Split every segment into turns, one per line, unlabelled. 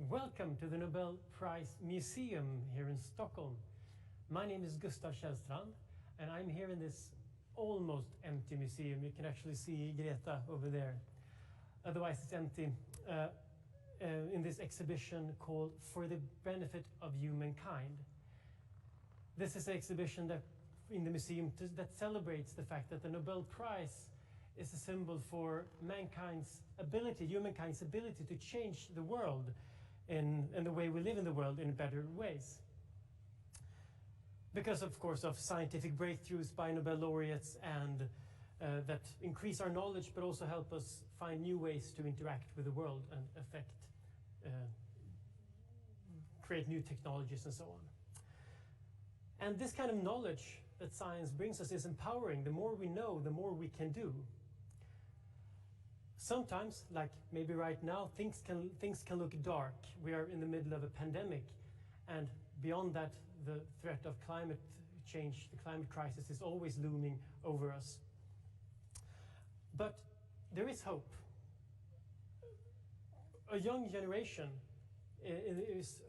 Welcome to the Nobel Prize Museum here in Stockholm. My name is Gustav Helstrom, and I'm here in this almost empty museum. You can actually see Greta over there. Otherwise, it's empty. In this exhibition called For the Benefit of Humankind. This is an exhibition that in the museum that celebrates the fact that the Nobel Prize is a symbol for humankind's ability to change the world and the way we live in the world in better ways. Because, of course, of scientific breakthroughs by Nobel laureates and that increase our knowledge, but also help us find new ways to interact with the world and create new technologies and so on. And this kind of knowledge that science brings us is empowering. The more we know, the more we can do. Sometimes, like maybe right now, things can look dark. We are in the middle of a pandemic, and beyond that, the threat of climate change, the climate crisis, is always looming over us. But there is hope. A young generation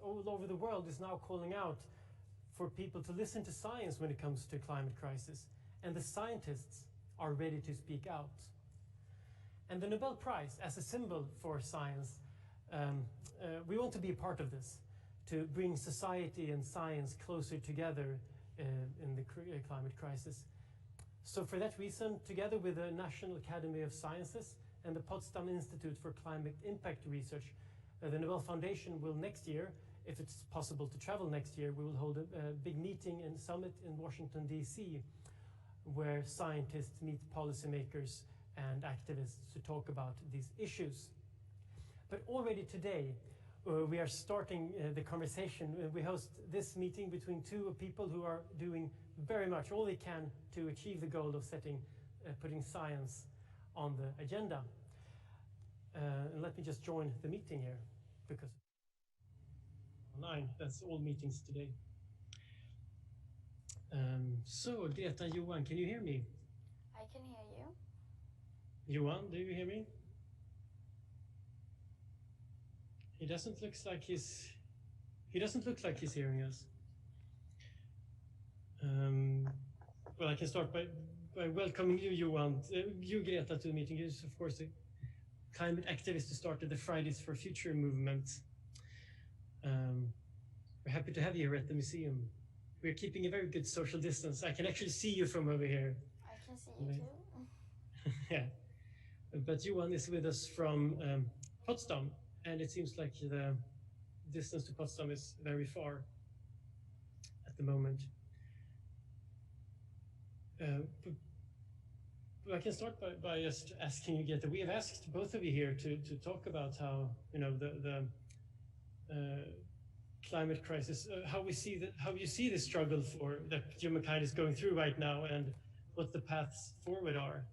all over the world is now calling out for people to listen to science when it comes to climate crisis, and the scientists are ready to speak out. And the Nobel Prize, as a symbol for science, we want to be a part of this, to bring society and science closer together in the climate crisis. So for that reason, together with the National Academy of Sciences and the Potsdam Institute for Climate Impact Research, the Nobel Foundation will next year, if it's possible to travel next year, we will hold a big meeting and summit in Washington, D.C., where scientists meet policymakers and activists to talk about these issues. But already today, we are starting the conversation. We host this meeting between two people who are doing very much all they can to achieve the goal of putting science on the agenda. And let me just join the meeting here, because online, that's all meetings today. So, Greta, Johan, can you hear me?
I can hear you.
Johan, do you hear me? He doesn't look like he's hearing us. Well, I can start by welcoming you, Johan, you, Greta, to the meeting. You're, of course, a climate activist who started the Fridays for Future movement. We're happy to have you here at the museum. We're keeping a very good social distance. I can actually see you from over here.
I can see you too.
Yeah. But Johan is with us from Potsdam, and it seems like the distance to Potsdam is very far at the moment. I can start by just asking you, Greta. We have asked both of you here to talk about how the climate crisis, how you see the struggle that humankind is going through right now, and what the paths forward are.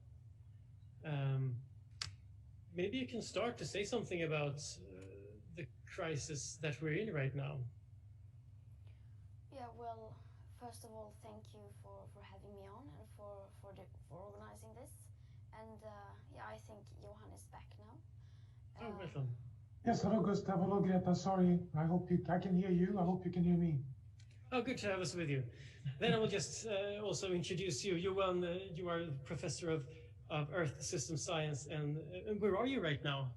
Maybe you can start to say something about the crisis that we're in right now.
Yeah, well, first of all, thank you for having me on and for organizing this. And yeah, I think Johan is back now.
Oh, welcome.
Yes, hello Gustav, hello Greta, sorry, I can hear you, I hope you can hear me.
Oh, good to have us with you. Then I will just also introduce you. Johan, you are professor of Earth System Science, and where are you right now?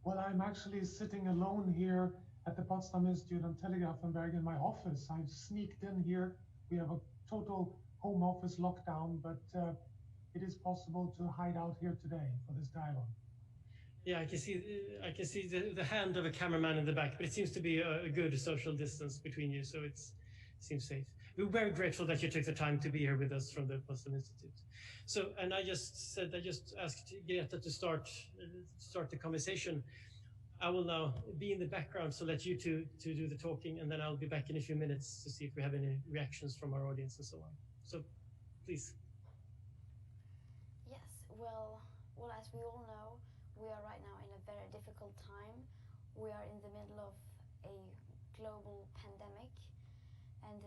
Well, I'm actually sitting alone here at the Potsdam Institute on Greta Thunberg in my office. I've sneaked in here. We have a total home office lockdown, but it is possible to hide out here today for this dialogue.
Yeah, I can see the hand of a cameraman in the back, but it seems to be a good social distance between you, so it seems safe. We're very grateful that you took the time to be here with us from the Potsdam Institute. So, and I just asked Greta to start the conversation. I will now be in the background, so let you two to do the talking, and then I'll be back in a few minutes to see if we have any reactions from our audience and so on. So, please.
Yes, well, as we all know, we are right now in a very difficult time. We are in the middle of a global pandemic, and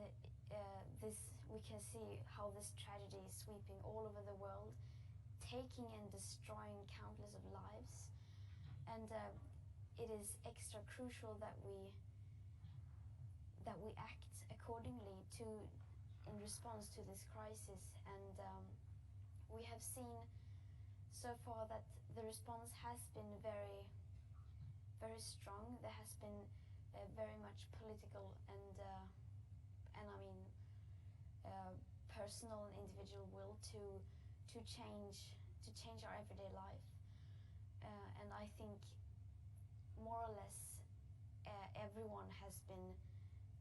we can see how this tragedy is sweeping all over the world, taking and destroying countless of lives. And it is extra crucial that we act accordingly in response to this crisis. And we have seen so far that the response has been very, very strong. There has been very much political and I mean personal and individual will to change our everyday life. And I think more or less everyone has been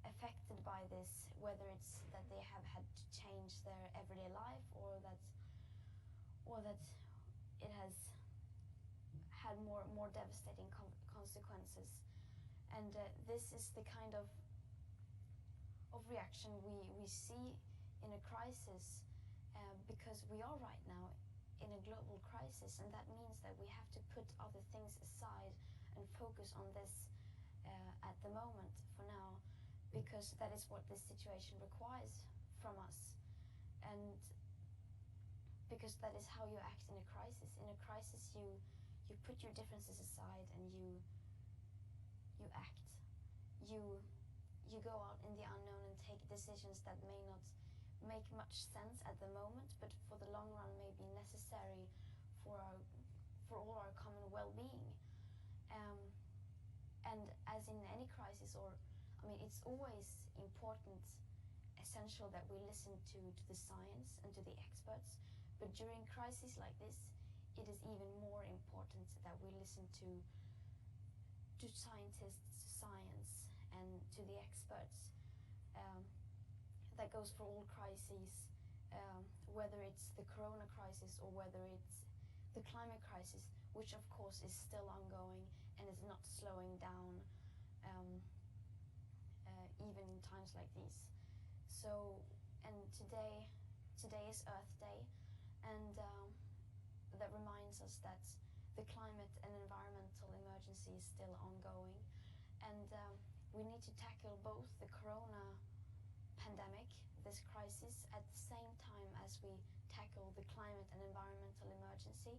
affected by this, whether it's that they have had to change their everyday life or that it has had more devastating consequences. And this is the kind of reaction we see in a crisis, because we are right now in a global crisis, and that means that we have to put other things aside and focus on this at the moment for now, because that is what this situation requires from us, and because that is how you act in a crisis. In a crisis, you put your differences aside and you act. You go out in the unknown and take decisions that may not make much sense at the moment, but for the long run may be necessary for all our common well-being. And as in any crisis, it's always important, essential that we listen to the science and to the experts, but during crises like this, it is even more important that we listen to scientists, to science, and to the experts. That goes for all crises, whether it's the corona crisis or whether it's the climate crisis, which of course is still ongoing and is not slowing down, even in times like these. So, and today is Earth Day, and that reminds us that the climate and environmental emergency is still ongoing, and we need to tackle both the corona pandemic, this crisis, at the same time as we tackle the climate and environmental emergency,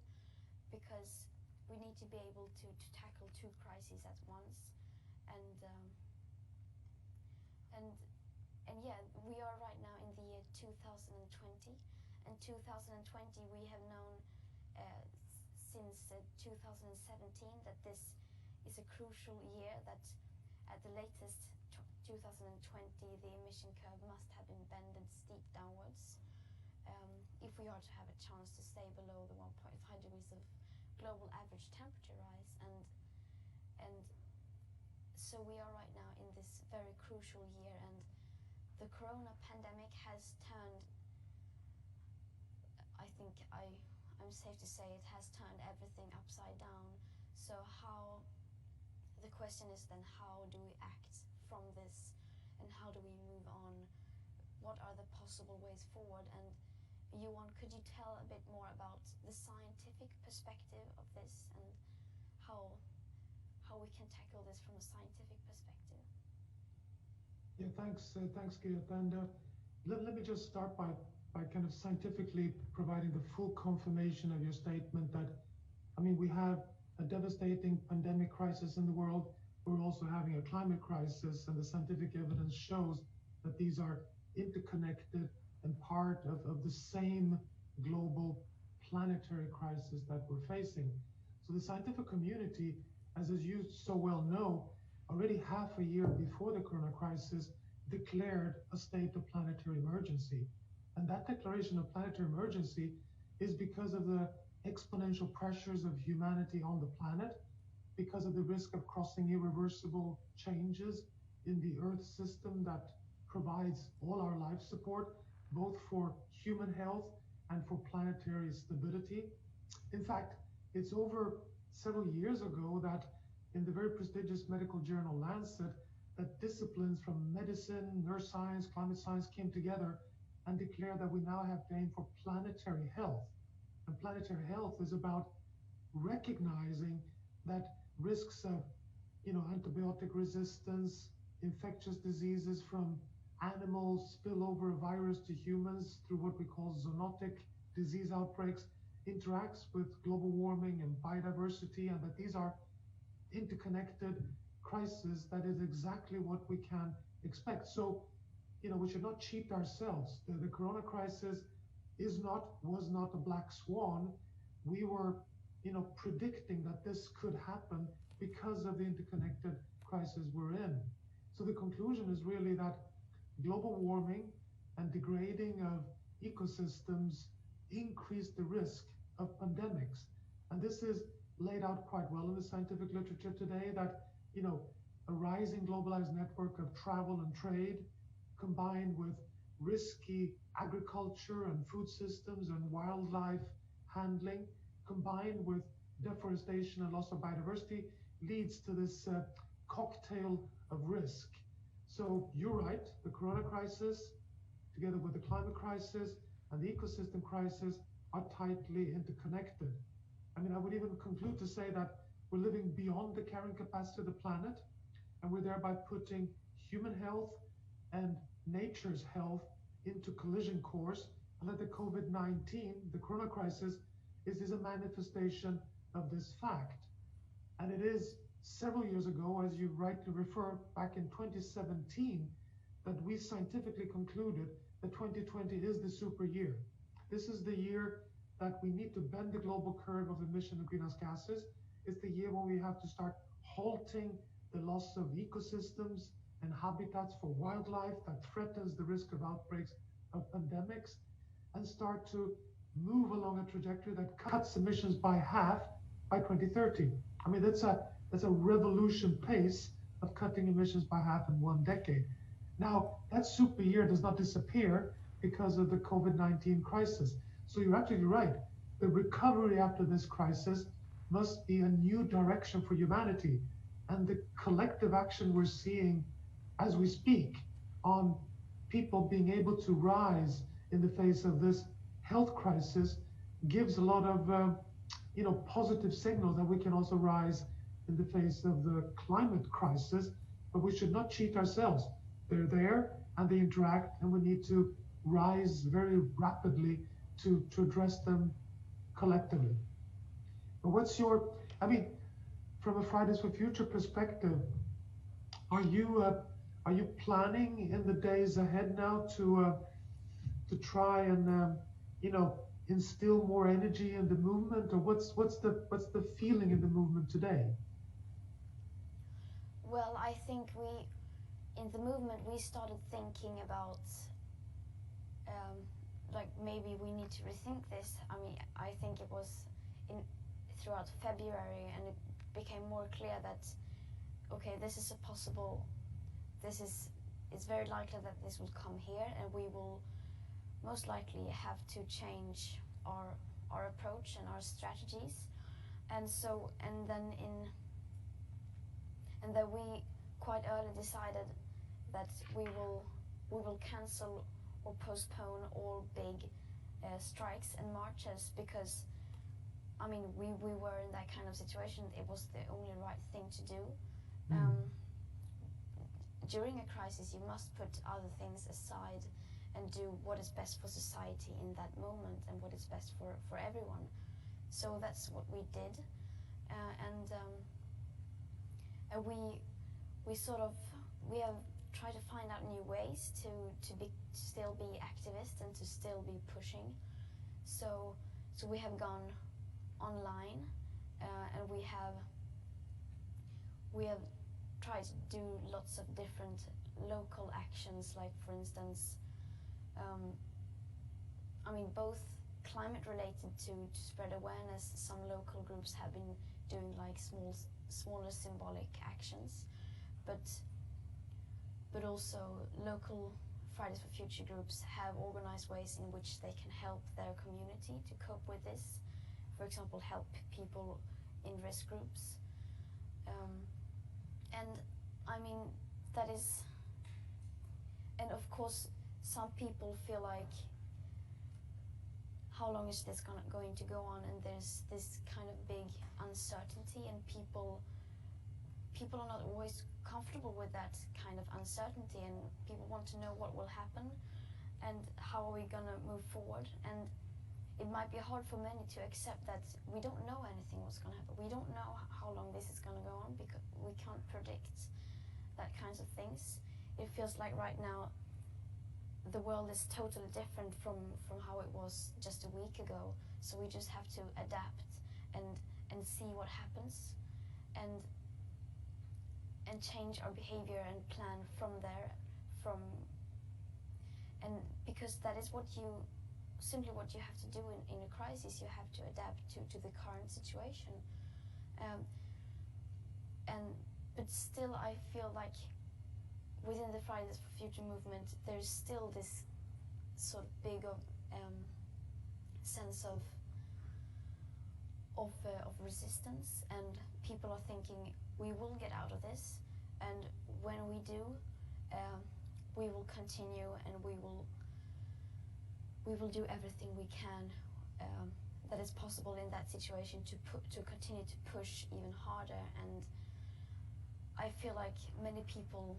because we need to be able to tackle two crises at once. And yeah, we are right now in the year 2020, and 2020 we have known since 2017 that this is a crucial year, that at the latest 2020 the emission curve must have been bended steep downwards if we are to have a chance to stay below the 1.5 degrees of global average temperature rise. And so we are right now in this very crucial year, and the corona pandemic has turned, I think I'm safe to say it has turned everything upside down. So the question is then, how do we act from this, and how do we move on? What are the possible ways forward? And Johan, could you tell a bit more about the scientific perspective of this, and how we can tackle this from a scientific perspective?
Yeah, thanks, Greta. And let me just start by kind of scientifically providing the full confirmation of your statement that, we have a devastating pandemic crisis in the world. We're also having a climate crisis, and the scientific evidence shows that these are interconnected and part of the same global planetary crisis that we're facing. So the scientific community, as you so well know, already half a year before the corona crisis declared a state of planetary emergency. And that declaration of planetary emergency is because of the exponential pressures of humanity on the planet, because of the risk of crossing irreversible changes in the Earth system that provides all our life support, both for human health and for planetary stability. In fact, it's over several years ago that in the very prestigious medical journal Lancet, that disciplines from medicine, neuroscience, climate science came together and declared that we now have to aim for planetary health. And planetary health is about recognizing that risks of, antibiotic resistance, infectious diseases from animals spill over a virus to humans through what we call zoonotic disease outbreaks, interacts with global warming and biodiversity, and that these are interconnected crisis that is exactly what we can expect. So, we should not cheat ourselves. The corona crisis was not a black swan. We were, predicting that this could happen because of the interconnected crisis we're in. So the conclusion is really that global warming and degrading of ecosystems increase the risk of pandemics. And this is laid out quite well in the scientific literature today, that, a rising globalized network of travel and trade combined with risky agriculture and food systems and wildlife handling, combined with deforestation and loss of biodiversity, leads to this cocktail of risk. So you're right, the corona crisis, together with the climate crisis and the ecosystem crisis, are tightly interconnected. I mean, I would even conclude to say that we're living beyond the carrying capacity of the planet, and we're thereby putting human health and nature's health into collision course, and that the COVID-19, the corona crisis, is a manifestation of this fact. And it is several years ago, as you rightly refer, back in 2017, that we scientifically concluded that 2020 is the super year. This is the year that we need to bend the global curve of emission of greenhouse gases. It's the year when we have to start halting the loss of ecosystems and habitats for wildlife that threatens the risk of outbreaks of pandemics, and start to move along a trajectory that cuts emissions by half by 2030. I mean, that's a revolution pace of cutting emissions by half in one decade. Now, that super year does not disappear because of the COVID-19 crisis. So you're absolutely right. The recovery after this crisis must be a new direction for humanity. And the collective action we're seeing as we speak on people being able to rise in the face of this health crisis gives a lot of positive signals that we can also rise in the face of the climate crisis. But we should not cheat ourselves. They're there and they interact, and we need to rise very rapidly to address them collectively. But from a Fridays for Future perspective, are you planning in the days ahead now to try and instill more energy in the movement, or what's the feeling in the movement today?
Well, I think in the movement we started thinking about maybe we need to rethink this. I mean, I think it was throughout February, and it became more clear that okay, this is it's very likely that this will come here, and we will most likely have to change our approach and our strategies. And then we quite early decided that we will cancel or postpone all big strikes and marches, because I mean we were in that kind of situation. It was the only right thing to do. During a crisis, you must put other things aside and do what is best for society in that moment and what is best for everyone. So that's what we did, and we have tried to find out new ways to still be activists and to still be pushing. So we have gone online, and we have tried to do lots of different local actions, like for instance, both climate related to spread awareness. Some local groups have been doing like smaller symbolic actions, but also local Fridays for Future groups have organized ways in which they can help their community to cope with this. For example, help people in risk groups. And of course, some people feel like, how long is this going to go on? And there's this kind of big uncertainty, and people are not always comfortable with that kind of uncertainty, and people want to know what will happen and how are we gonna move forward. And it might be hard for many to accept that we don't know anything what's going to happen. We don't know how long this is going to go on because we can't predict that kinds of things. It feels like right now the world is totally different from how it was just a week ago. So we just have to adapt and see what happens and change our behavior and plan from there. And because that is simply what you have to do in a crisis. You have to adapt to the current situation. But still, I feel like within the Fridays for Future movement, there's still this sort of big sense of resistance, and people are thinking we will get out of this, and when we do, we will continue and we will do everything we can that is possible in that situation to continue to push even harder. And I feel like many people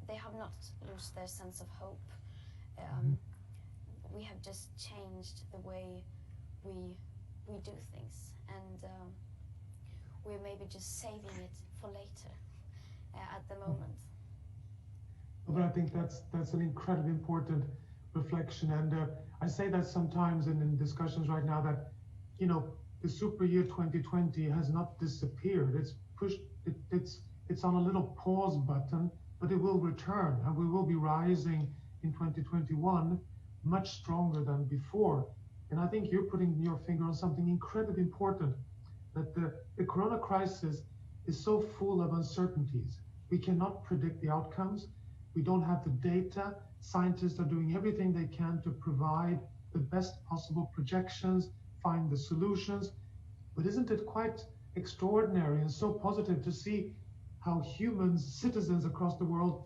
they have not lost their sense of hope. We have just changed the way we do things, and we're maybe just saving it for later at the moment.
But I think that's an incredibly important reflection, and I say that sometimes in discussions right now that, you know, the super year 2020 has not disappeared. It's pushed. It's on a little pause button, but it will return, and we will be rising in 2021 much stronger than before. And I think you're putting your finger on something incredibly important, that the corona crisis is so full of uncertainties. We cannot predict the outcomes. We don't have the data. Scientists are doing everything they can to provide the best possible projections, find the solutions. But isn't it quite extraordinary and so positive to see how humans, citizens across the world,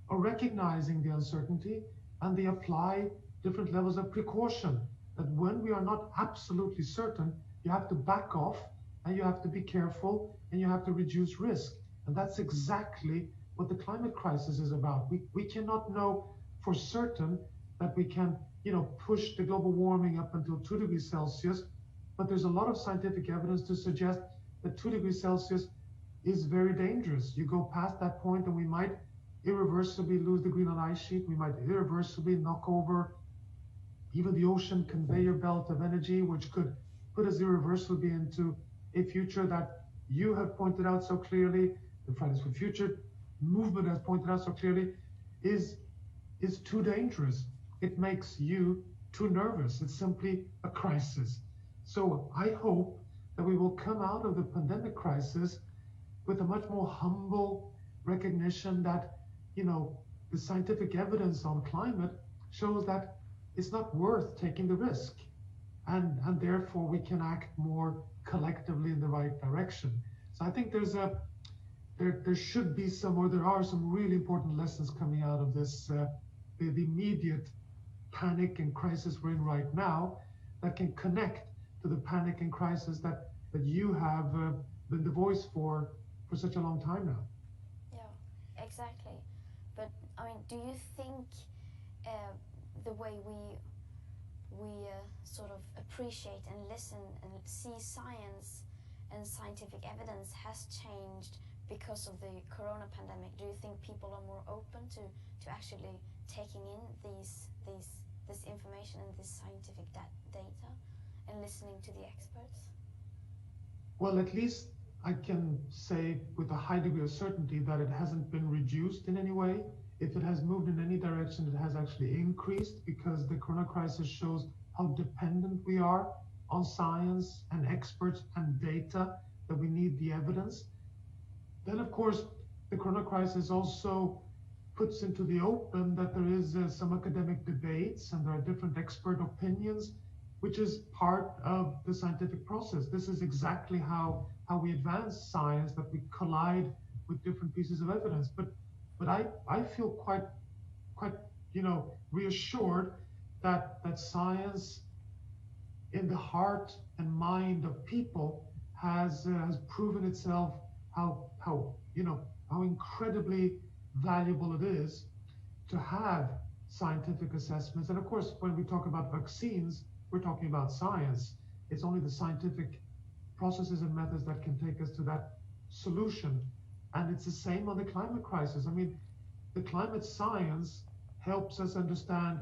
are recognizing the uncertainty, and they apply different levels of precaution. That when we are not absolutely certain, you have to back off, and you have to be careful, and you have to reduce risk. And that's exactly what the climate crisis is about. We cannot know for certain that we can, push the global warming up until 2 degrees Celsius, but there's a lot of scientific evidence to suggest that 2 degrees Celsius is very dangerous. You go past that point and we might irreversibly lose the Greenland ice sheet. We might irreversibly knock over even the ocean conveyor belt of energy, which could put us irreversibly into a future that you have pointed out so clearly, the Fridays for Future movement has pointed out so clearly, is too dangerous. It makes you too nervous. It's simply a crisis. So I hope that we will come out of the pandemic crisis with a much more humble recognition that, the scientific evidence on climate shows that it's not worth taking the risk. And therefore we can act more collectively in the right direction. So I think there should be there are some really important lessons coming out of this, the immediate panic and crisis we're in right now, that can connect to the panic and crisis that you have been the voice for such a long time now.
Yeah, exactly. But I mean, do you think the way we sort of appreciate and listen and see science and scientific evidence has changed because of the corona pandemic? Do you think people are more open to actually taking in this information and this scientific data and listening to the experts?
Well, at least I can say with a high degree of certainty that it hasn't been reduced in any way. If it has moved in any direction, it has actually increased, because the corona crisis shows how dependent we are on science and experts and data, that we need the evidence. Then, of course, the corona crisis also puts into the open that there is some academic debates and there are different expert opinions, which is part of the scientific process. This is exactly how we advance science, that we collide with different pieces of evidence. But I feel quite reassured that science, in the heart and mind of people, has proven itself how incredibly valuable it is to have scientific assessments. And of course, when we talk about vaccines, we're talking about science. It's only the scientific processes and methods that can take us to that solution. And it's the same on the climate crisis. I mean, the climate science helps us understand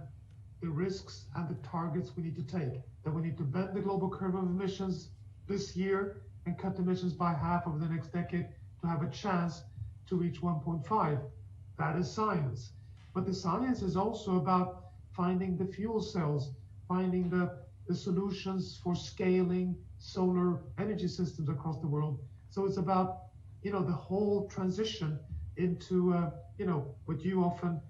the risks and the targets we need to take, that we need to bend the global curve of emissions this year and cut emissions by half over the next decade to have a chance to reach 1.5. That is science. But the science is also about finding the fuel cells, finding the solutions for scaling solar energy systems across the world. So it's about, the whole transition into, what you often,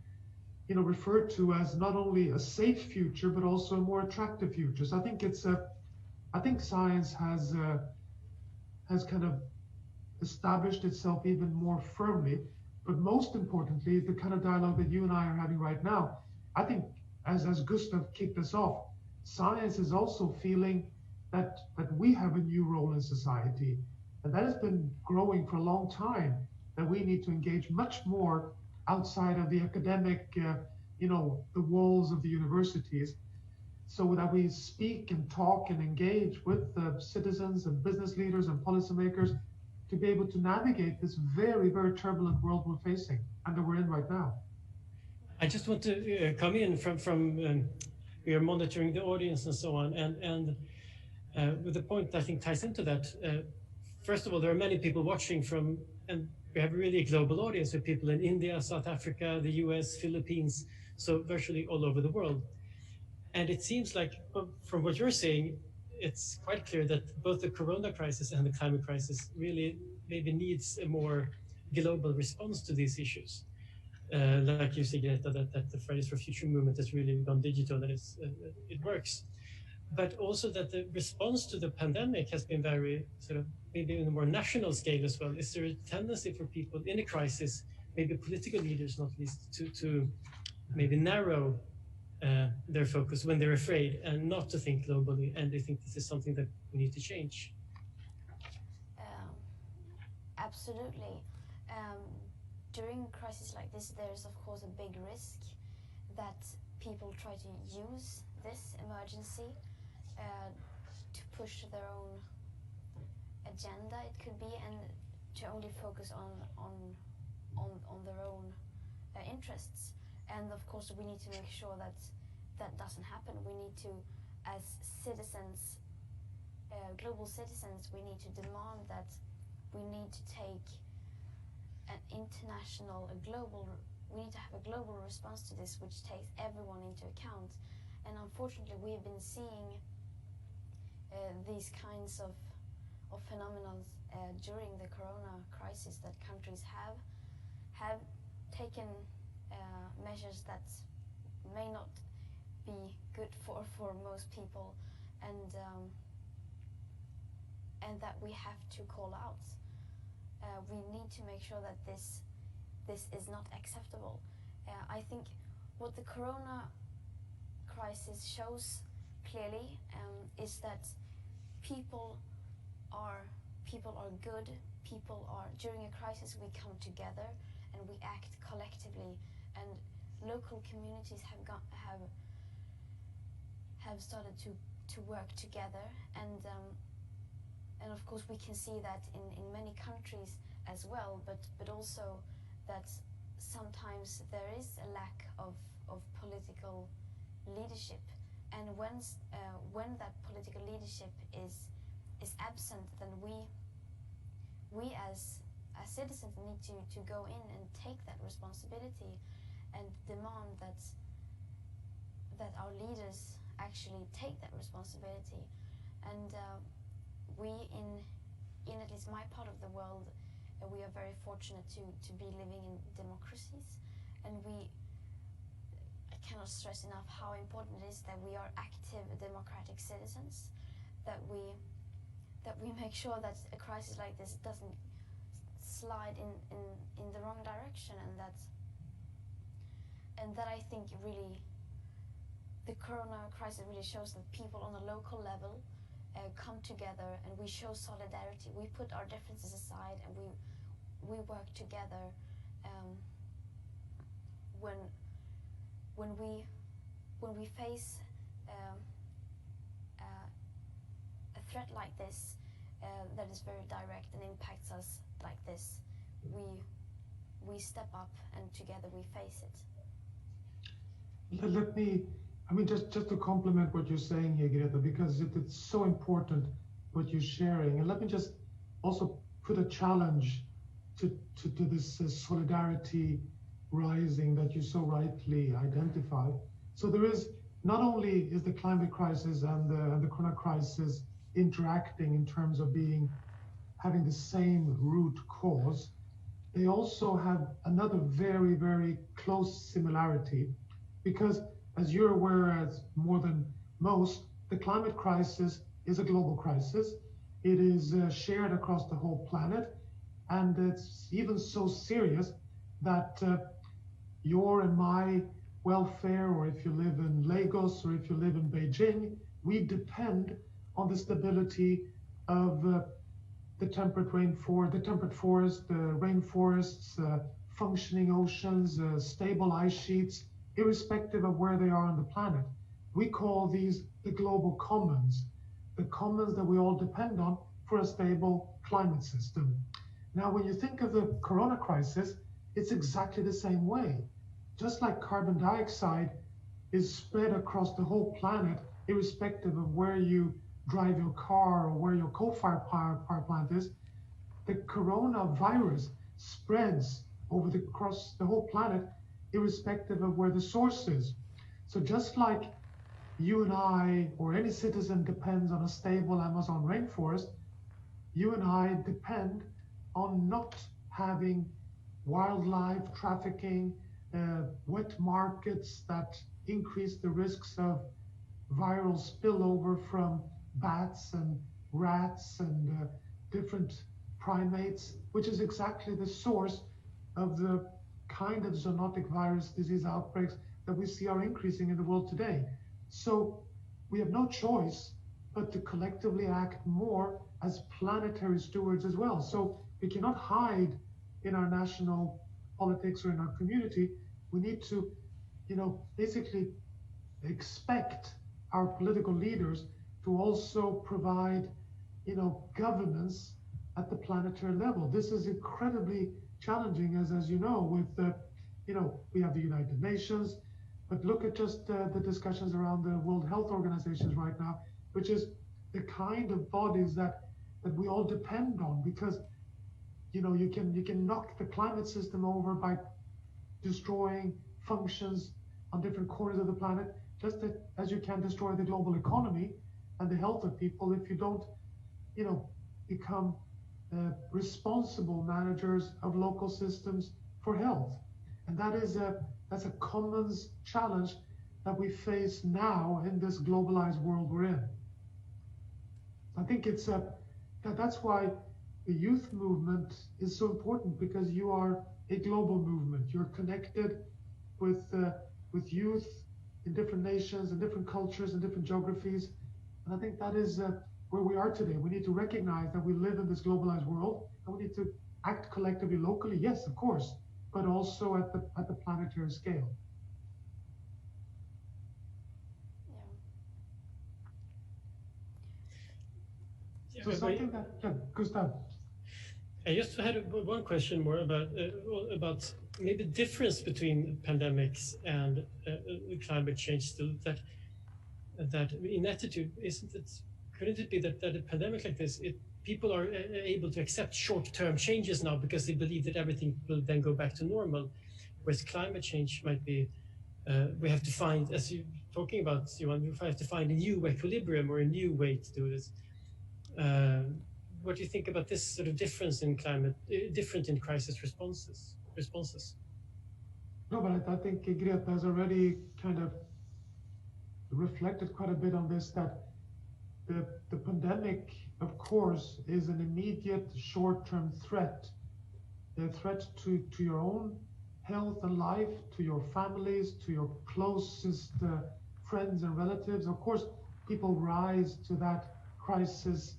refer to as not only a safe future, but also a more attractive future. So I think science has kind of established itself even more firmly. But most importantly, the kind of dialogue that you and I are having right now, I think, as Gustav kicked us off, science is also feeling that we have a new role in society. And that has been growing for a long time, that we need to engage much more outside of the academic, the walls of the universities, so that we speak and talk and engage with the citizens and business leaders and policymakers to be able to navigate this very, very turbulent world we're facing and that we're in right now.
I just want to come in from we are monitoring the audience and so on, and with the point I think ties into that. First of all, there are many people watching and we have really a global audience with people in India, South Africa, the US, Philippines, so virtually all over the world. And it seems like, from what you're saying, it's quite clear that both the corona crisis and the climate crisis really maybe needs a more global response to these issues. Like you say, Greta, that the Fridays for Future movement has really gone digital and it works. But also that the response to the pandemic has been very sort of maybe on a more national scale as well. Is there a tendency for people in a crisis, maybe political leaders not least, to maybe narrow their focus when they're afraid and not to think globally, and they think this is something that we need to change?
Absolutely. During a crisis like this, there's of course a big risk that people try to use this emergency to push their own agenda, it could be, and to only focus on their own interests. And of course, we need to make sure that that doesn't happen. We need to, as citizens, global citizens, we need to demand that we need to take an international, we need to have a global response to this, which takes everyone into account. And unfortunately, we have been seeing these kinds of phenomena during the corona crisis, that countries have taken measures that may not be good for most people, and that we have to call out. We need to make sure that this is not acceptable. I think what the corona crisis shows clearly is that people are good. During a crisis we come together and we act collectively, and local communities have started to work together, and of course we can see that in many countries as well, but also that sometimes there is a lack of political leadership, and when that political leadership is absent, then we as citizens need to go in and take that responsibility and demand that our leaders actually take that responsibility. And we in at least my part of the world, we are very fortunate to be living in democracies, and I cannot stress enough how important it is that we are active democratic citizens, that we make sure that a crisis like this doesn't slide in the wrong direction, and that I think really the corona crisis really shows that people on a local level come together, and we show solidarity. We put our differences aside and we work together when we face a threat like this that is very direct and impacts us like this, we step up and together we face it.
Let me, I mean, just to complement what you're saying here, Greta, because it's so important what you're sharing. And let me just also put a challenge to this solidarity rising that you so rightly identified. So there is, not only is the climate crisis and the corona crisis interacting in terms of having the same root cause, they also have another very, very close similarity, because as you're aware, as more than most, the climate crisis is a global crisis. It is shared across the whole planet, and it's even so serious that your and my welfare, or if you live in Lagos or if you live in Beijing, we depend on the stability of the temperate forest, the rainforests, functioning oceans, stable ice sheets, irrespective of where they are on the planet. We call these the global commons, the commons that we all depend on for a stable climate system. Now, when you think of the corona crisis, it's exactly the same way. Just like carbon dioxide is spread across the whole planet, irrespective of where you drive your car or where your coal-fired power plant is, the coronavirus spreads across the whole planet, irrespective of where the source is. So just like you and I, or any citizen, depends on a stable Amazon rainforest, you and I depend on not having wildlife trafficking, wet markets that increase the risks of viral spillover from bats and rats and different primates, which is exactly the source of the kind of zoonotic virus disease outbreaks that we see are increasing in the world today. So we have no choice but to collectively act more as planetary stewards as well. So we cannot hide in our national politics or in our community. We need to, basically expect our political leaders to also provide, governance at the planetary level. This is incredibly challenging, as you know, with we have the United Nations, but look at just the discussions around the World Health Organizations right now, which is the kind of bodies that we all depend on, because you can knock the climate system over by destroying functions on different corners of the planet, just as you can destroy the global economy and the health of people if you don't, become responsible managers of local systems for health. And that's a commons challenge that we face now in this globalized world we're in. I think that's why the youth movement is so important, because you are a global movement. You're connected with youth in different nations and different cultures and different geographies. And I think that is where we are today. We need to recognize that we live in this globalized world, and we need to act collectively locally, yes, of course, but also at the planetary scale.
Yeah.
So something that, Gustav.
I just had one question more about maybe the difference between pandemics and climate change. Still, that in attitude, couldn't it be that a pandemic like this, people are able to accept short-term changes now because they believe that everything will then go back to normal, whereas climate change might be we have to find, as you're talking about, Johan, we have to find a new equilibrium or a new way to do this. What do you think about this sort of difference in climate, different in crisis responses?
No, but I think Greta has already kind of reflected quite a bit on this, that the pandemic, of course, is an immediate short-term threat, a threat to your own health and life, to your families, to your closest friends and relatives. Of course, people rise to that crisis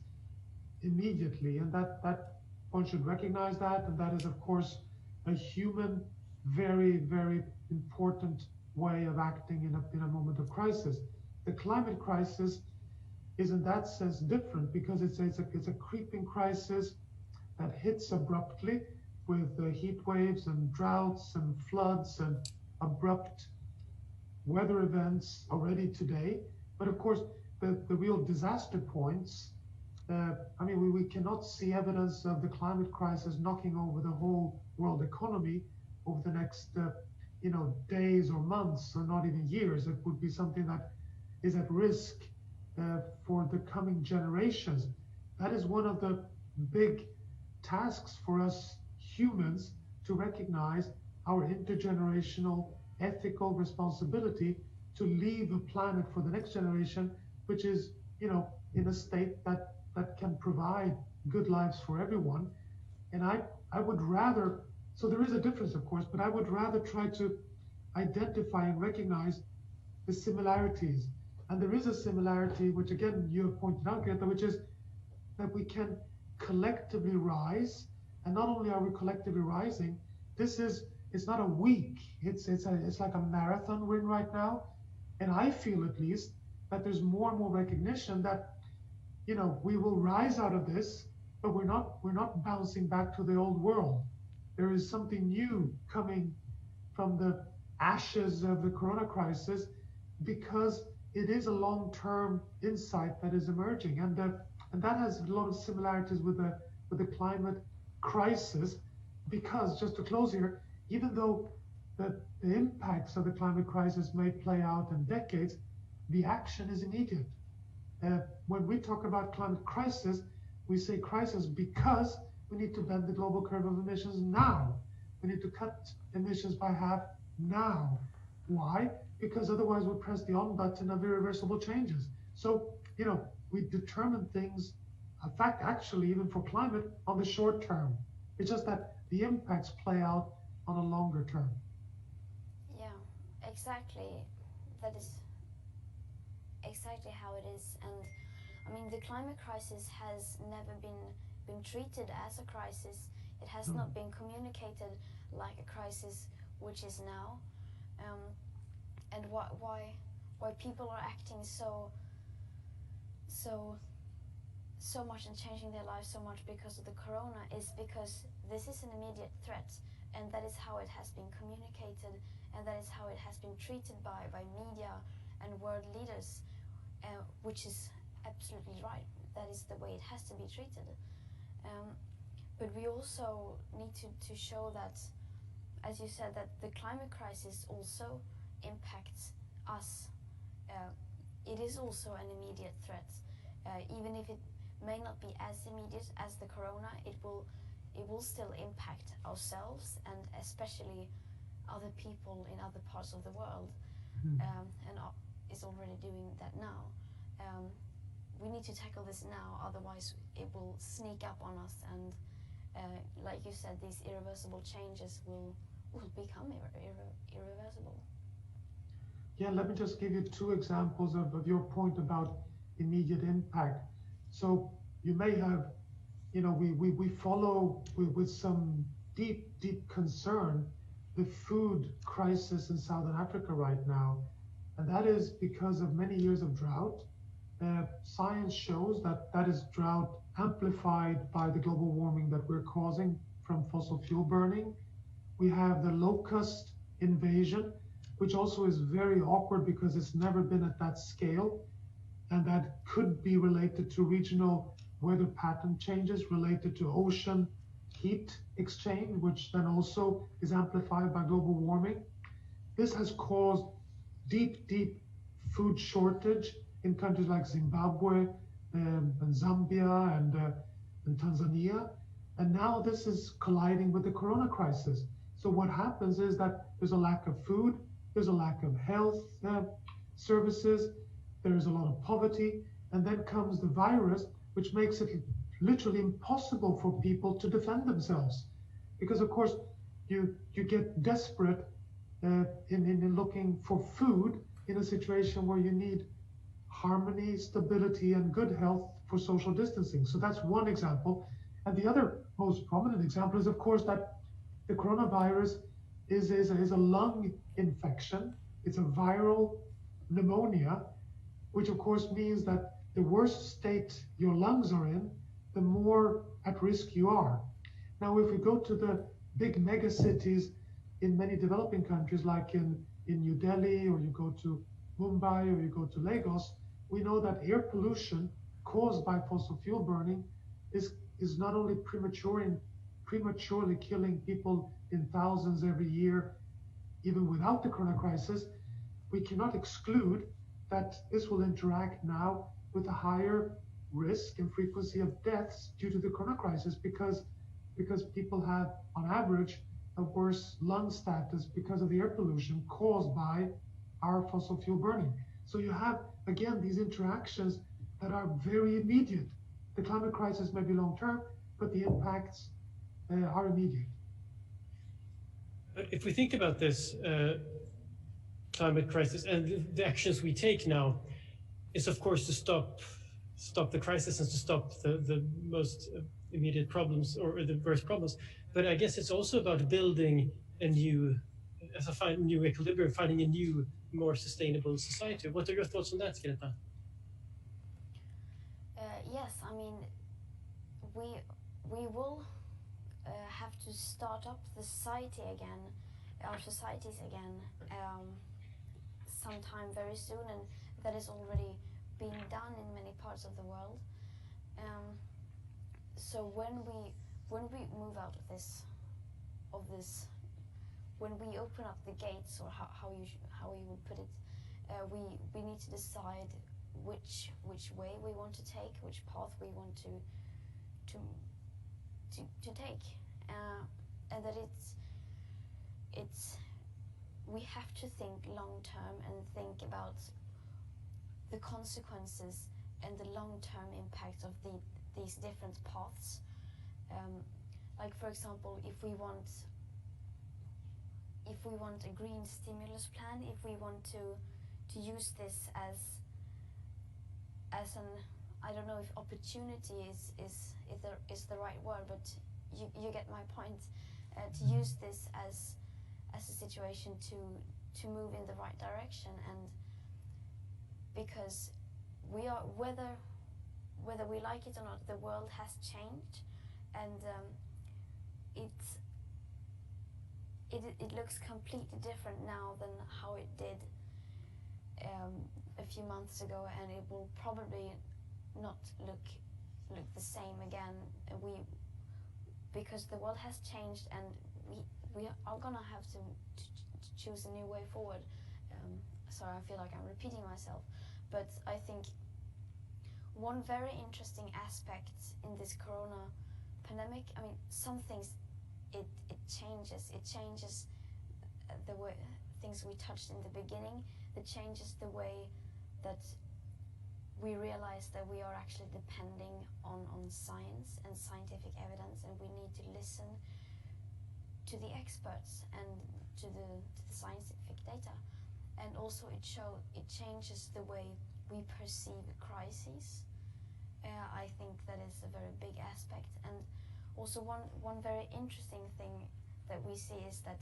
immediately, and that one should recognize that, and that is, of course, a human, very, very important way of acting in a moment of crisis. The climate crisis is in that sense different because it's a creeping crisis that hits abruptly with heat waves and droughts and floods and abrupt weather events already today. But of course, the real disaster points, we cannot see evidence of the climate crisis knocking over the whole world economy over the next days or months or not even years. It would be something that is at risk for the coming generations. That is one of the big tasks for us humans, to recognize our intergenerational ethical responsibility to leave a planet for the next generation which is in a state that can provide good lives for everyone. And I would rather, so there is a difference of course, but I would rather try to identify and recognize the similarities. And there is a similarity, which again you have pointed out, Greta, which is that we can collectively rise. And not only are we collectively rising, it's not a week, it's like a marathon we're in right now. And I feel at least that there's more and more recognition that we will rise out of this, but we're not bouncing back to the old world. There is something new coming from the ashes of the corona crisis, because it is a long-term insight that is emerging, and that has a lot of similarities with the climate crisis. Because, just to close here, even though the impacts of the climate crisis may play out in decades, the action is immediate. When we talk about climate crisis, we say crisis because we need to bend the global curve of emissions now. We need to cut emissions by half now. Why? Because otherwise we'll press the on button of irreversible changes. So, we determine things, in fact, actually, even for climate, on the short term. It's just that the impacts play out on a longer term.
Yeah, exactly. That is exactly how it is. And the climate crisis has never been treated as a crisis. It has not been communicated like a crisis, which is now. And why people are acting so much and changing their lives so much because of the corona is because this is an immediate threat, and that is how it has been communicated, and that is how it has been treated by media and world leaders, which is absolutely right. That is the way it has to be treated. But we also need to show that, as you said, that the climate crisis also impacts us. It is also an immediate threat. Even if it may not be as immediate as the corona, it will still impact ourselves, and especially other people in other parts of the world, and is already doing that now. We need to tackle this now, otherwise it will sneak up on us, and like you said, these irreversible changes will become irreversible.
Yeah, let me just give you two examples of your point about immediate impact. So you may have, we follow with some deep concern the food crisis in Southern Africa right now. And that is because of many years of drought. Science shows that is drought amplified by the global warming that we're causing from fossil fuel burning. We have the locust invasion, which also is very awkward because it's never been at that scale. And that could be related to regional weather pattern changes related to ocean heat exchange, which then also is amplified by global warming. This has caused deep food shortage in countries like Zimbabwe and Zambia and Tanzania. And now this is colliding with the corona crisis. So what happens is that there's a lack of food, there's a lack of health services, there's a lot of poverty, and then comes the virus, which makes it literally impossible for people to defend themselves. Because of course, you get desperate in looking for food in a situation where you need harmony, stability, and good health for social distancing. So that's one example. And the other most prominent example is, of course, that the coronavirus is a lung infection, it's a viral pneumonia, which of course means that the worse state your lungs are in, the more at risk you are. Now, if we go to the big mega cities in many developing countries, like in New Delhi, or you go to Mumbai, or you go to Lagos, we know that air pollution caused by fossil fuel burning is not only prematurely killing people in thousands every year, even without the corona crisis. We cannot exclude that this will interact now with a higher risk and frequency of deaths due to the corona crisis, because people have, on average, a worse lung status because of the air pollution caused by our fossil fuel burning. So you have, again, these interactions that are very immediate. The climate crisis may be long-term, but the impacts are immediate.
If we think about this climate crisis and the actions we take now, is of course to stop the crisis and to stop the most immediate problems or the worst problems. But I guess it's also about building a new, new equilibrium, finding a new, more sustainable society. What are your thoughts on that, Greta?
Yes, I mean, we will have to start up the society again, our societies again, sometime very soon, and that is already being done in many parts of the world. So when we move out of this, when we open up the gates, or how you would put it, we need to decide which way we want to take, which path we want to take, and that we have to think long term and think about the consequences and the long-term impact of these different paths. Like, for example, if we want a green stimulus plan, if we want to use this as an, I don't know if opportunity is the right word, but you get my point. To use this as a situation to move in the right direction, and because we are, whether we like it or not, the world has changed, and it looks completely different now than how it did a few months ago, and it will probably not look the same again. Because the world has changed, and we are gonna have to choose a new way forward. Sorry, I feel like I'm repeating myself, but I think one very interesting aspect in this corona pandemic, I mean, some things it changes the way things we touched in the beginning. It changes the way that we realize that we are actually depending on science and scientific evidence, and we need to listen to the experts and to the scientific data. And also it changes the way we perceive crises. I think that is a very big aspect. And also one very interesting thing that we see is that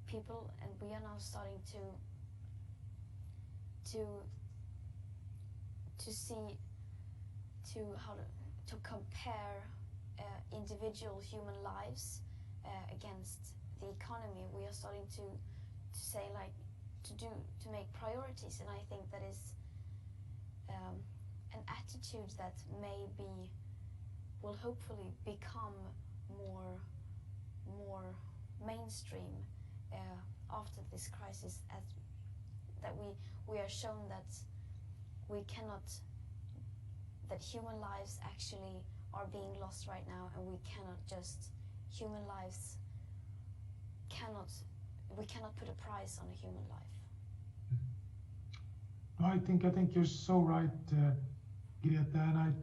people, and we are now starting to see, to compare individual human lives against the economy. We are starting to say, like, to make priorities, and I think that is an attitude that will hopefully become more mainstream after this crisis, as that we are shown that that human lives actually are being lost right now, and we cannot put a price on a human life.
I think you're so right, Greta, and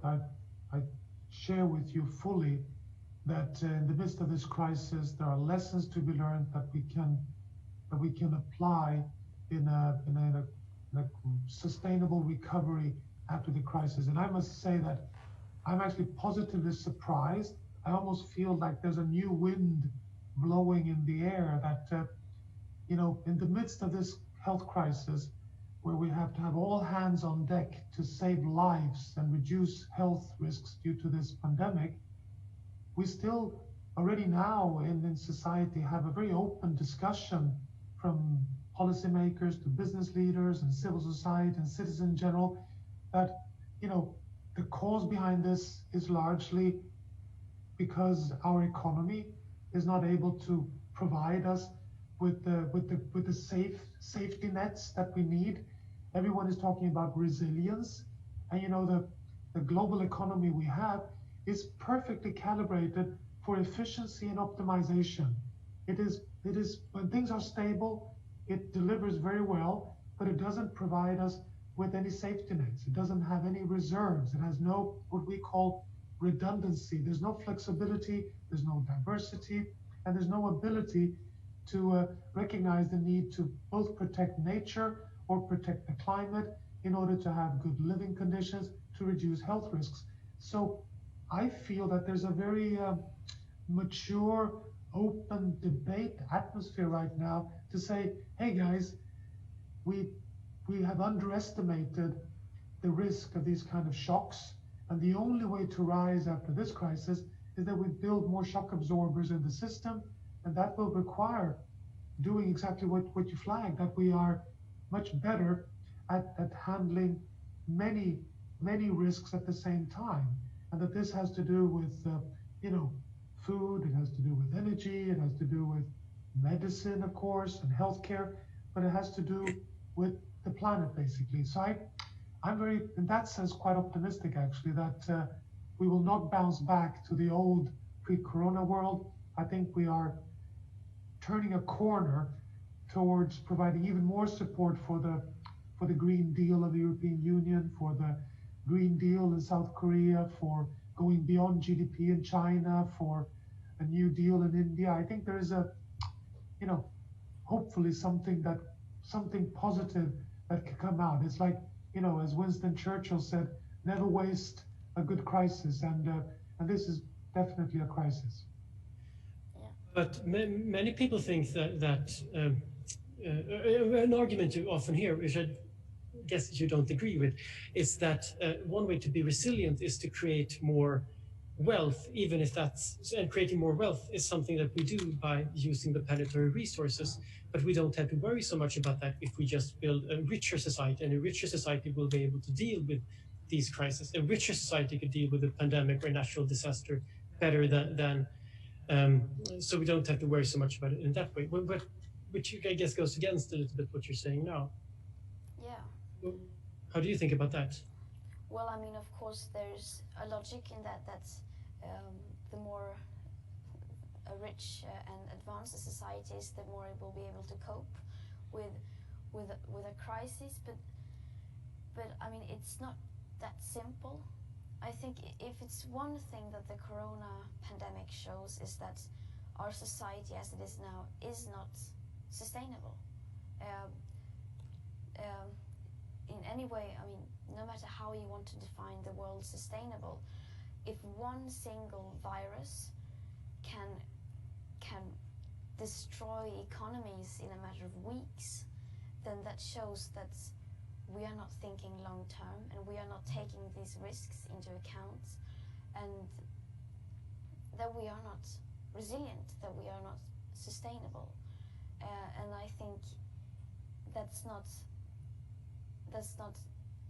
I share with you fully that in the midst of this crisis, there are lessons to be learned that we can apply in a sustainable recovery after the crisis. And I must say that I'm actually positively surprised. I almost feel like there's a new wind blowing in the air, that in the midst of this health crisis, where we have to have all hands on deck to save lives and reduce health risks due to this pandemic, we still already now in society have a very open discussion from policymakers to business leaders and civil society and citizens in general that, the cause behind this is largely because our economy is not able to provide us with the safety nets that we need. Everyone is talking about resilience, and the global economy we have is perfectly calibrated for efficiency and optimization. It is when things are stable, it delivers very well, but it doesn't provide us with any safety nets. It doesn't have any reserves. It has no what we call redundancy. There's no flexibility, there's no diversity, and there's no ability to recognize the need to both protect nature or protect the climate in order to have good living conditions to reduce health risks. So I feel that there's a very mature, open debate atmosphere right now to say, hey guys, we have underestimated the risk of these kind of shocks, and the only way to rise after this crisis is that we build more shock absorbers in the system, and that will require doing exactly what you flagged, that we are much better at handling many risks at the same time, and that this has to do with food, it has to do with energy, it has to do with medicine, of course, and healthcare, but it has to do with the planet, basically. So I'm very, in that sense, quite optimistic, actually, that we will not bounce back to the old pre-corona world. I think we are turning a corner towards providing even more support for the Green Deal of the European Union, for the Green Deal in South Korea, for going beyond GDP in China, for a New Deal in India. I think there is hopefully something positive that could come out. It's like, as Winston Churchill said, never waste a good crisis, and this is definitely a crisis.
But many people think that an argument you often hear, which I guess you don't agree with, is that one way to be resilient is to create more wealth, even if and creating more wealth is something that we do by using the planetary resources. But we don't have to worry so much about that if we just build a richer society, and a richer society will be able to deal with these crises. A richer society could deal with a pandemic or a natural disaster better than so we don't have to worry so much about it in that way. But which I guess goes against a little bit what you're saying now.
Yeah.
How do you think about that?
Well, I mean, of course, there's a logic in that the more rich and advanced a society is, the more it will be able to cope with a crisis. But I mean, it's not that simple. I think if it's one thing that the corona pandemic shows, is that our society as it is now is not sustainable. In any way, I mean, no matter how you want to define the word sustainable, if one single virus can destroy economies in a matter of weeks, then that shows that we are not thinking long term, and we are not taking these risks into account, and that we are not resilient, that we are not sustainable. And I think that's not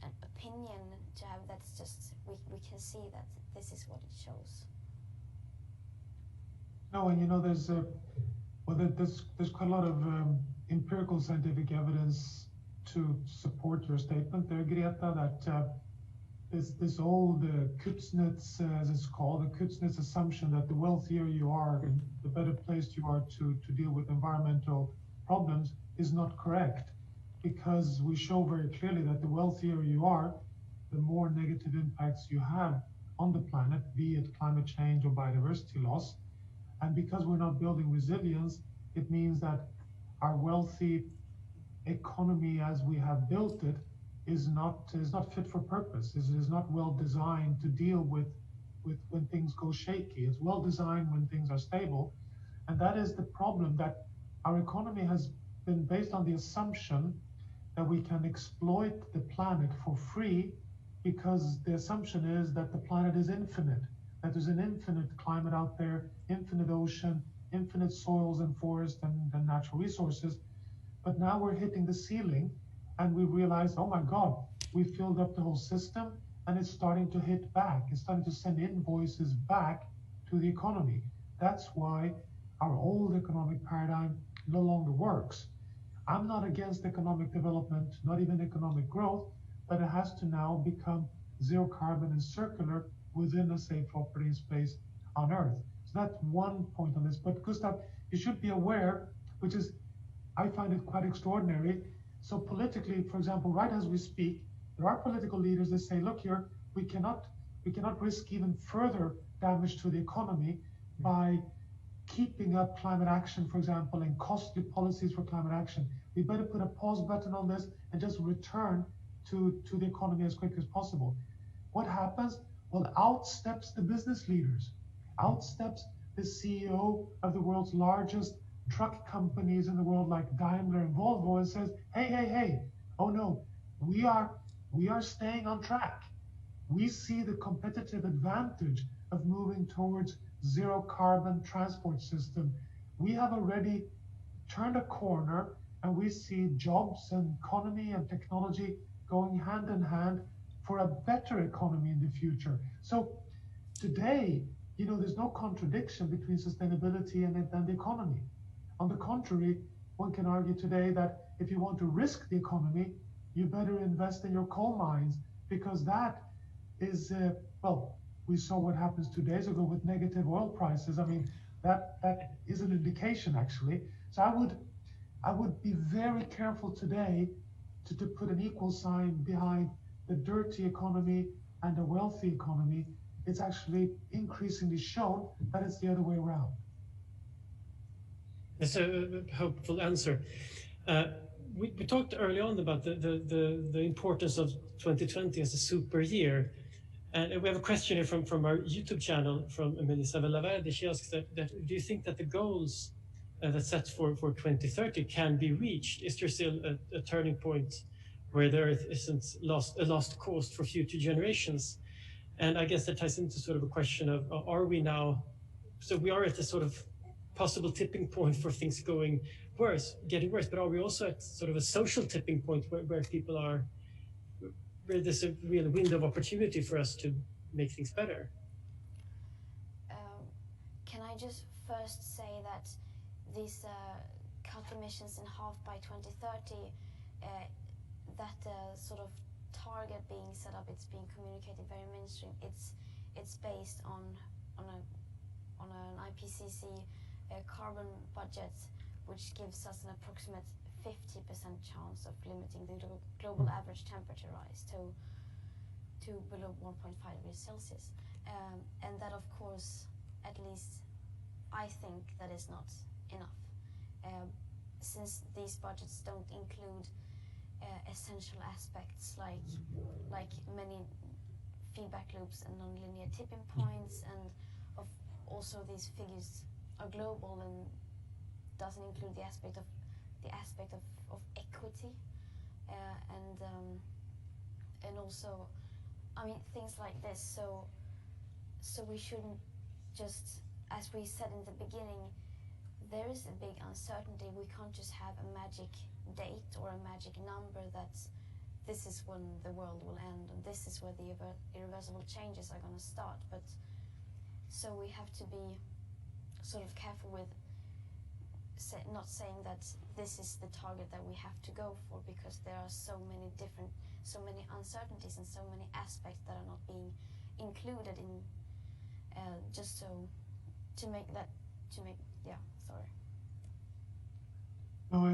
an opinion to have. That's just we can see that this is what it shows.
No, and there's quite a lot of empirical scientific evidence to support your statement there, Greta, that this old Kuznets, as it's called, the Kuznets assumption that the wealthier you are, the better placed you are to deal with environmental problems, is not correct, because we show very clearly that the wealthier you are, the more negative impacts you have on the planet, be it climate change or biodiversity loss. And because we're not building resilience, it means that our wealthy economy as we have built it is not fit for purpose. Is not well designed to deal with when things go shaky. It's well designed when things are stable, and that is the problem, that our economy has been based on the assumption that we can exploit the planet for free, because the assumption is that the planet is infinite, that there's an infinite climate out there, infinite ocean, infinite soils and forests and natural resources. But now we're hitting the ceiling and we realize, oh my God, we filled up the whole system and it's starting to hit back. It's starting to send invoices back to the economy. That's why our old economic paradigm no longer works. I'm not against economic development, not even economic growth, but it has to now become zero carbon and circular within a safe operating space on Earth. So that's one point on this. But Gustav, you should be aware, which is, I find it quite extraordinary. So politically, for example, right as we speak, there are political leaders that say, look here, we cannot risk even further damage to the economy by keeping up climate action, for example, and costly policies for climate action. We better put a pause button on this and just return to the economy as quick as possible. What happens? Well, out steps the business leaders. Out steps the CEO of the world's largest truck companies in the world, like Daimler and Volvo, and says, hey, oh no, we are staying on track. We see the competitive advantage of moving towards zero carbon transport system. We have already turned a corner and we see jobs and economy and technology going hand in hand for a better economy in the future. So today, there's no contradiction between sustainability and the economy. On the contrary, one can argue today that if you want to risk the economy, you better invest in your coal mines, because that is, we saw what happens 2 days ago with negative oil prices. I mean, that is an indication, actually. So I would be very careful today to put an equal sign behind the dirty economy and a wealthy economy. It's actually increasingly shown that it's the other way around.
That's a hopeful answer. We talked early on about the importance of 2020 as a super year. And we have a question here from our YouTube channel from Melissa Vallaverde. She asks that do you think that the goals that's set for 2030 can be reached? Is there still a turning point where the Earth isn't a lost cause for future generations? And I guess that ties into sort of a question of, are we now, so we are at a sort of possible tipping point for things getting worse, but are we also at sort of a social tipping point where people are, where there's a real window of opportunity for us to make things better?
Can I just first say that these cut emissions in half by 2030, that sort of target being set up, it's being communicated very mainstream. It's based on an IPCC carbon budget, which gives us an approximate 50% chance of limiting the global average temperature rise to below 1.5 degrees Celsius. And that, of course, at least I think that is not enough, since these budgets don't include essential aspects like many feedback loops and nonlinear tipping points, and also these figures are global and doesn't include the aspect of equity, and also, I mean, things like this. So we shouldn't just, as we said in the beginning, there is a big uncertainty. We can't just have a magic date or a magic number that this is when the world will end and this is where the irreversible changes are going to start. But so we have to be sort of careful with not saying that this is the target that we have to go for, because there are so many uncertainties and so many aspects that are not being included in
No,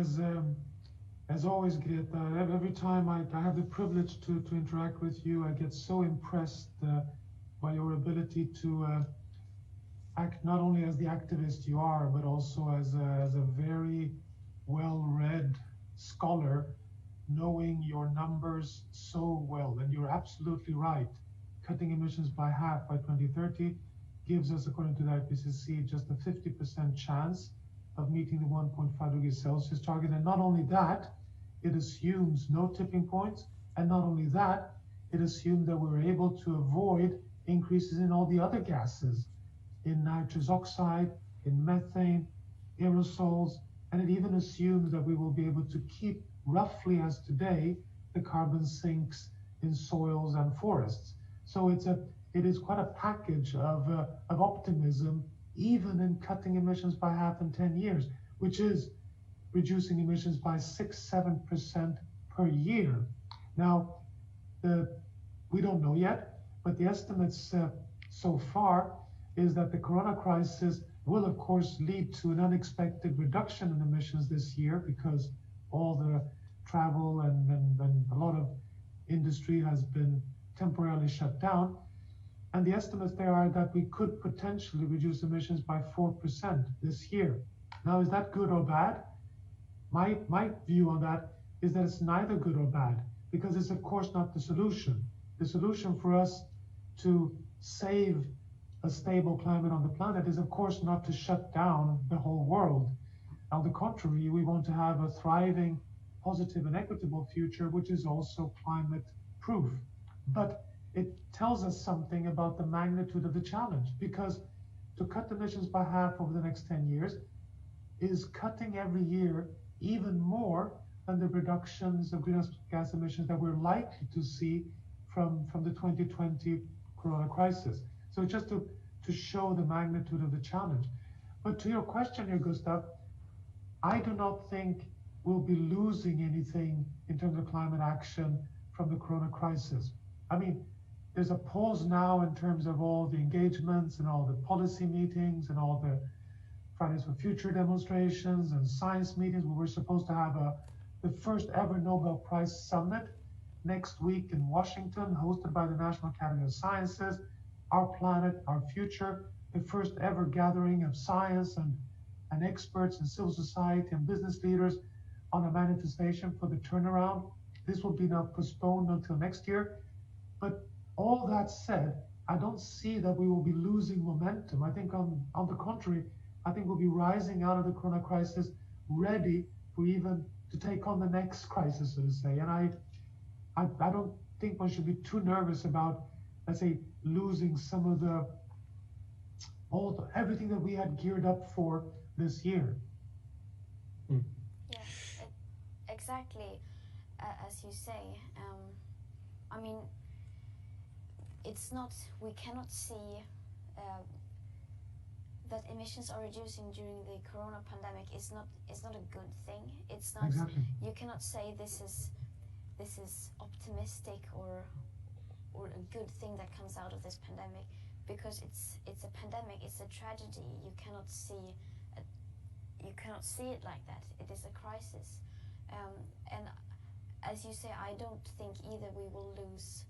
as always, Greta, every time I have the privilege to interact with you, I get so impressed by your ability to act not only as the activist you are, but also as a very well-read scholar, knowing your numbers so well. And you're absolutely right. Cutting emissions by half by 2030 gives us, according to the IPCC, just a 50% chance of meeting the 1.5 degrees Celsius target. And not only that, it assumes no tipping points. And not only that, it assumed that we were able to avoid increases in all the other gases, in nitrous oxide, in methane, aerosols, and it even assumes that we will be able to keep roughly as today the carbon sinks in soils and forests. So it is quite a package of optimism, even in cutting emissions by half in 10 years, which is reducing emissions by 6-7% per year. Now, we don't know yet, but the estimates so far is that the corona crisis will, of course, lead to an unexpected reduction in emissions this year because all the travel and a lot of industry has been temporarily shut down. And the estimates there are that we could potentially reduce emissions by 4% this year. Now, is that good or bad? My view on that is that it's neither good or bad, because it's of course not the solution. The solution for us to save a stable climate on the planet is of course not to shut down the whole world. On the contrary, we want to have a thriving, positive and equitable future, which is also climate proof. But it tells us something about the magnitude of the challenge, because to cut emissions by half over the next 10 years is cutting every year even more than the reductions of greenhouse gas emissions that we're likely to see from the 2020 corona crisis. So just to show the magnitude of the challenge. But to your question here, Gustav, I do not think we'll be losing anything in terms of climate action from the corona crisis. I mean, there's a pause now in terms of all the engagements and all the policy meetings and all the Fridays for Future demonstrations and science meetings. We were supposed to have the first ever Nobel Prize Summit next week in Washington, hosted by the National Academy of Sciences. Our planet, our future, the first ever gathering of science and experts and civil society and business leaders on a manifestation for the turnaround. This will be now postponed until next year. But all that said, I don't see that we will be losing momentum. I think on the contrary, I think we'll be rising out of the corona crisis ready for even to take on the next crisis, so to say. And I don't think one should be too nervous about, let's say, losing some of everything that we had geared up for this year.
Yes, exactly as you say. I mean, we cannot see that emissions are reducing during the corona pandemic is not a good thing. It's not.
Exactly.
You cannot say this is optimistic or a good thing that comes out of this pandemic, because it's a pandemic. It's a tragedy. You cannot see it like that. It is a crisis, and as you say, I don't think either we will lose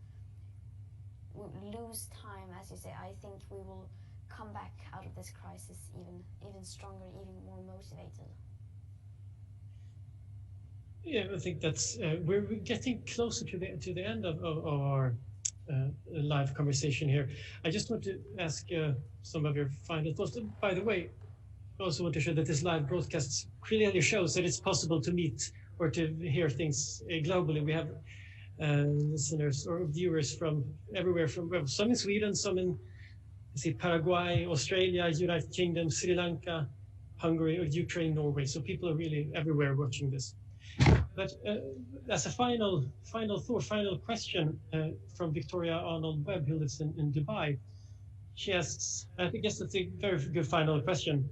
time. As you say, I think we will come back out of this crisis even stronger, even more motivated.
Yeah, I think that's we're getting closer to the end of our live conversation here. I just want to ask some of your final thoughts. By the way, I also want to show that this live broadcast clearly shows that it's possible to meet or to hear things globally. We have listeners or viewers from everywhere, from some in Sweden, some in Paraguay, Australia, United Kingdom, Sri Lanka, Hungary, or Ukraine, Norway. So people are really everywhere watching this. But as a final thought, final question from Victoria Arnold Webb, who lives in Dubai. She asks, I guess that's a very good final question.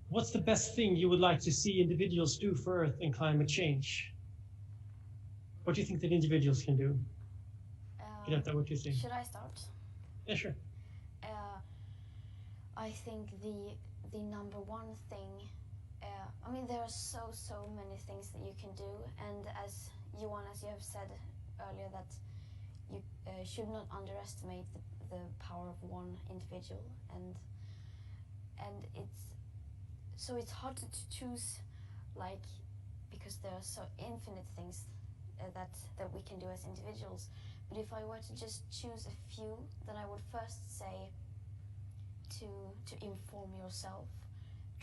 What's the best thing you would like to see individuals do for Earth and climate change? What do you think that individuals can do? Greta, what do you think?
Should I start?
Yeah, sure.
I think the number one thing, I mean, there are so many things that you can do, and as you have said earlier, that you should not underestimate the power of one individual, and it's hard to choose, like, because there are so infinite things that we can do as individuals. But if I were to just choose a few, then I would first say to inform yourself.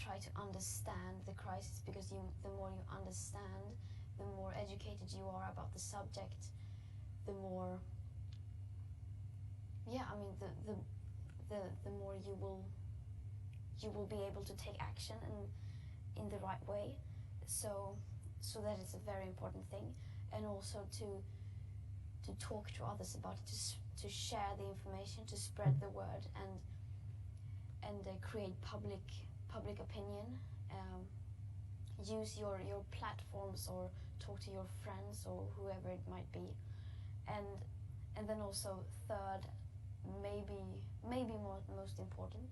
try to understand the crisis, because the more you understand, the more educated you are about the subject, the more, yeah, I mean, the more you will be able to take action and in the right way. So that is a very important thing, and also to talk to others about it, to share the information, to spread the word, and create public opinion. Use your platforms, or talk to your friends or whoever it might be, and then also third, maybe most important,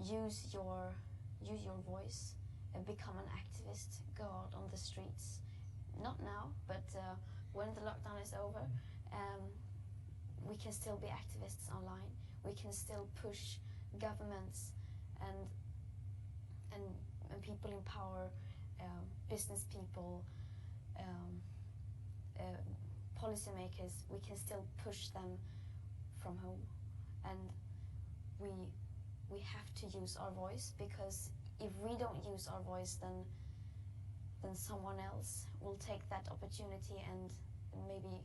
use your voice and become an activist. Go out on the streets, not now, but when the lockdown is over. We can still be activists online. We can still push governments and people in power, business people, policymakers. We can still push them from home, and we have to use our voice, because if we don't use our voice, then someone else will take that opportunity, and maybe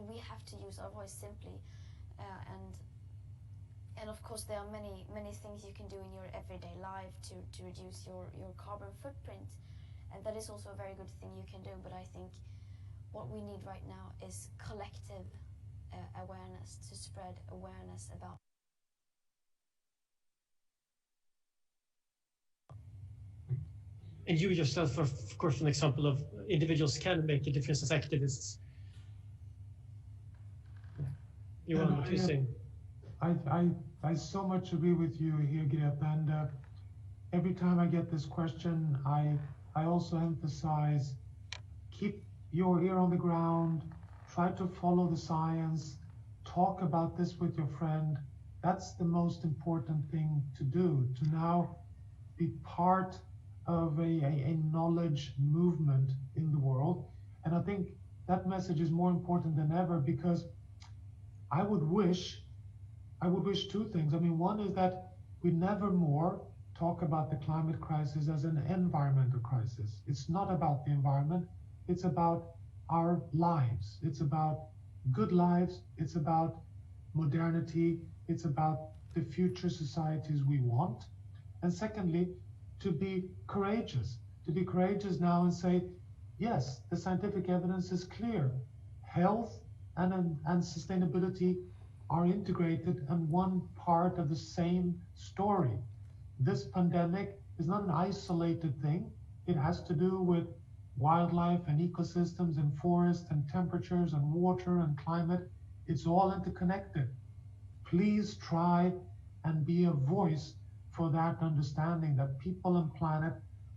we have to use our voice simply. And of course there are many things you can do in your everyday life to reduce your carbon footprint, and that is also a very good thing you can do. But I think what we need right now is collective awareness, to spread awareness about.
And you yourself are, of course, an example of individuals can make a difference as activists. You want to say?
I so much agree with you here, Greta. And every time I get this question, I also emphasize, keep your ear on the ground, try to follow the science, talk about this with your friend. That's the most important thing to do, to now be part of a knowledge movement in the world. And I think that message is more important than ever, because I would wish two things. I mean, one is that we never more talk about the climate crisis as an environmental crisis. It's not about the environment, it's about our lives. It's about good lives, it's about modernity, it's about the future societies we want. And secondly, to be courageous now and say, yes, the scientific evidence is clear. Health and sustainability are integrated and one part of the same story. This pandemic is not an isolated thing. It has to do with wildlife and ecosystems and forests and temperatures and water and climate. It's all interconnected. Please try and be a voice for that understanding that people and planet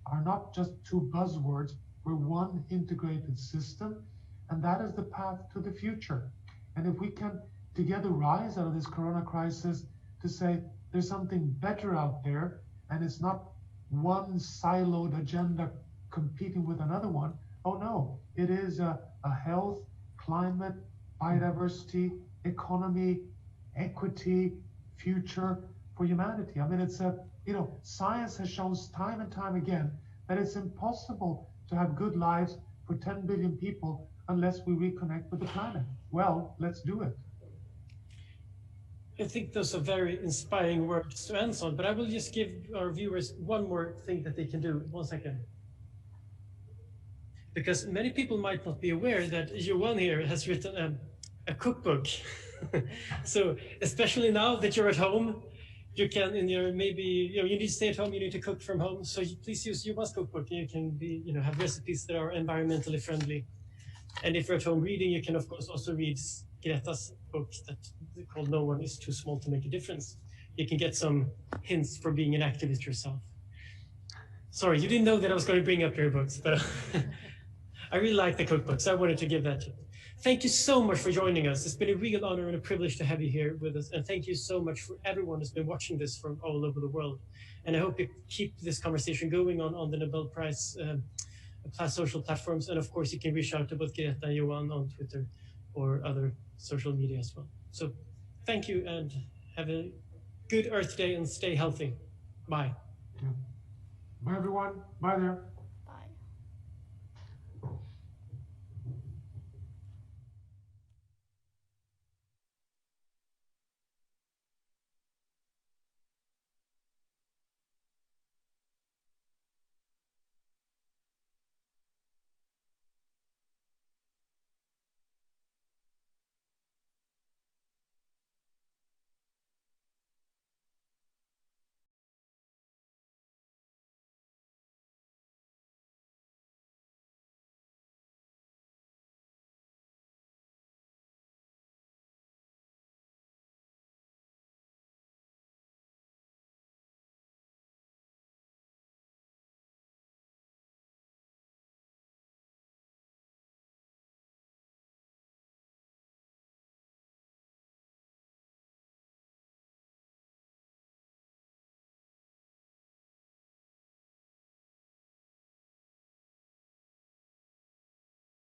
are not just two buzzwords. We're one integrated system, and that is the path to the future. And if we can together rise out of this corona crisis to say there's something better out there, and it's not one siloed agenda competing with another one. Oh no, it is a health, climate, biodiversity, economy, equity, future for humanity. I mean, it's science has shown time and time again that it's impossible to have good lives for 10 billion people unless we reconnect with the planet. Well, let's do it.
I think those are very inspiring words to end on, but I will just give our viewers one more thing that they can do. 1 second. Because many people might not be aware that Johan here has written a cookbook. So especially now that you're at home, you can, you need to stay at home, you need to cook from home. So please use Johan's cookbook. You can have recipes that are environmentally friendly. And if you're at home reading, you can of course also read Greta's book that's called No One Is Too Small to Make a Difference. You can get some hints for being an activist yourself. Sorry, you didn't know that I was going to bring up your books, but I really like the cookbook, so I wanted to give that to you. Thank you so much for joining us. It's been a real honor and a privilege to have you here with us. And thank you so much for everyone who's been watching this from all over the world. And I hope you keep this conversation going on the Nobel Prize social platforms. And of course, you can reach out to both Greta and Johan on Twitter or other social media as well. So thank you and have a good Earth Day and stay healthy. Bye.
Yeah. Bye, everyone. Bye there.